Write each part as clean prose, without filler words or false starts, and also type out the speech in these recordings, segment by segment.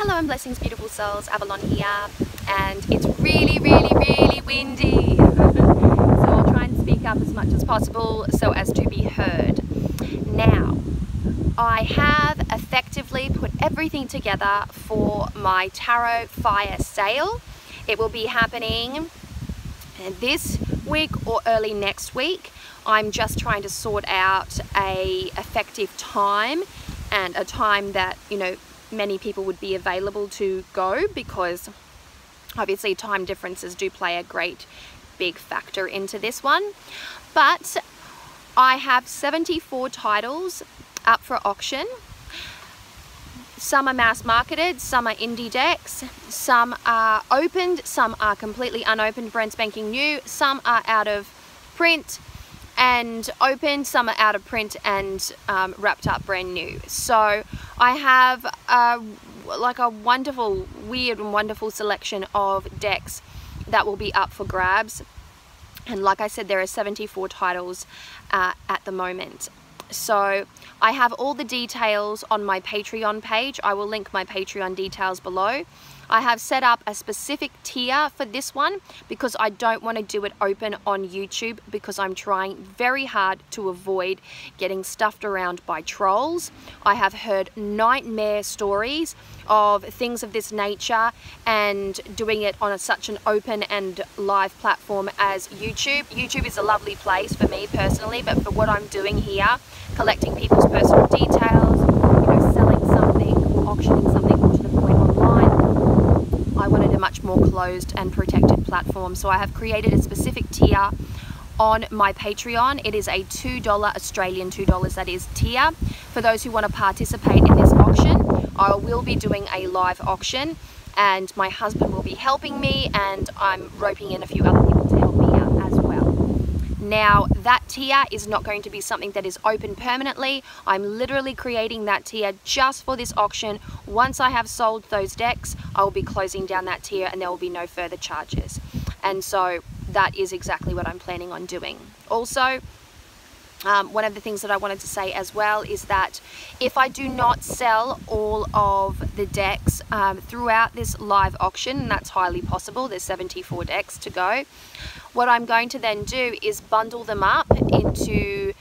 Hello and blessings, beautiful souls. Avalon here, and it's really windy. So I'll try and speak up as much as possible so as to be heard. Now, I have effectively put everything together for my tarot fire sale. It will be happening this week or early next week. I'm just trying to sort out a effective time and a time that, you know, many people would be available to go, because obviously time differences do play a great big factor into this one. But I have 74 titles up for auction. Some are mass marketed, some are indie decks, some are opened, some are completely unopened, brand spanking new, some are out of print and opened, some are out of print and wrapped up brand new. So I have like a wonderful, weird and wonderful selection of decks that will be up for grabs. And like I said, there are 74 titles at the moment. So I have all the details on my Patreon page. I will link my Patreon details below. I have set up a specific tier for this one because I don't want to do it open on YouTube, because I'm trying very hard to avoid getting stuffed around by trolls. I have heard nightmare stories of things of this nature, and doing it on such an open and live platform as YouTube. YouTube is a lovely place for me personally, but for what I'm doing here, collecting people's personal details, you know, selling something or auctioning something, more to the point, online, I wanted a much more closed and protected platform. So I have created a specific tier on my Patreon. It is a $2 Australian, $2 that is tier. For those who want to participate in this auction, I will be doing a live auction, and my husband will be helping me, and I'm roping in a few other people to help me out as well. Now, that tier is not going to be something that is open permanently. I'm literally creating that tier just for this auction. Once I have sold those decks, I will be closing down that tier and there will be no further charges. And so that is exactly what I'm planning on doing. Also, one of the things that I wanted to say as well is that if I do not sell all of the decks throughout this live auction, and that's highly possible, there's 74 decks to go, what I'm going to then do is bundle them up into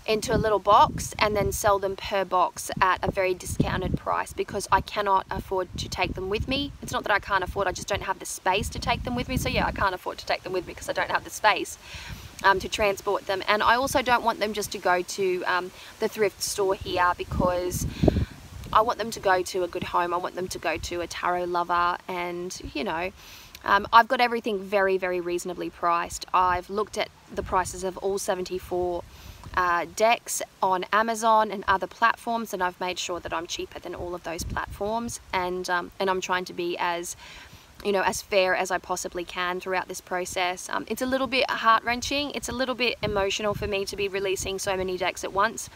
a little box and then sell them per box at a very discounted price, because I cannot afford to take them with me. It's not that I can't afford, I just don't have the space to take them with me. So yeah, I can't afford to take them with me because I don't have the space to transport them. And I also don't want them just to go to the thrift store here, because I want them to go to a good home. I want them to go to a tarot lover, and you know, I've got everything very reasonably priced. I've looked at the prices of all 74 decks on Amazon and other platforms, and I've made sure that I'm cheaper than all of those platforms, and I'm trying to be as, you know, as fair as I possibly can throughout this process. It's a little bit heart-wrenching, it's a little bit emotional for me to be releasing so many decks at once.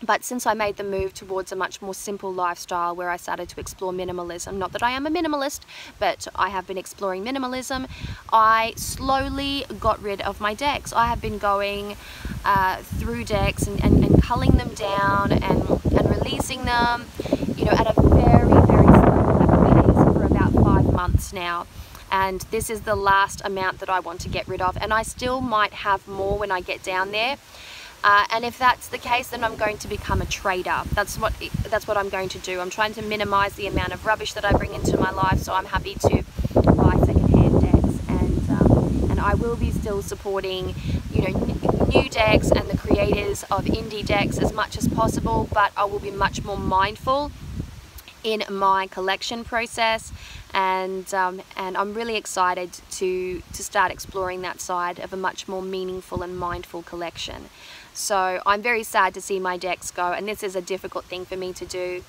But since I made the move towards a much more simple lifestyle where I started to explore minimalism, not that I am a minimalist, but I have been exploring minimalism, I slowly got rid of my decks. I have been going through decks and culling them down and releasing them, you know, at a very slow pace for about 5 months now. And this is the last amount that I want to get rid of, and I still might have more when I get down there. And if that's the case, then I'm going to become a trader. That's what I'm going to do. I'm trying to minimize the amount of rubbish that I bring into my life, so I'm happy to buy secondhand decks, and I will be still supporting, you know, new decks and the creators of indie decks as much as possible, but I will be much more mindful in my collection process, and I'm really excited to start exploring that side of a much more meaningful and mindful collection. So I'm very sad to see my decks go, and this is a difficult thing for me to do.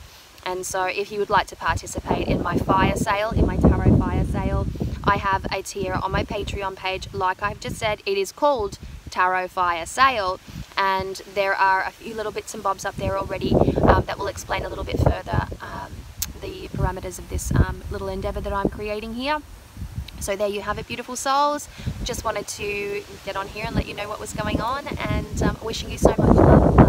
And so if you would like to participate in my fire sale, in my tarot fire sale, I have a tier on my Patreon page. Like I've just said, it is called Tarot Fire Sale, and there are a few little bits and bobs up there already that will explain a little bit further the parameters of this little endeavor that I'm creating here. So there you have it, beautiful souls. Just wanted to get on here and let you know what was going on, and wishing you so much love.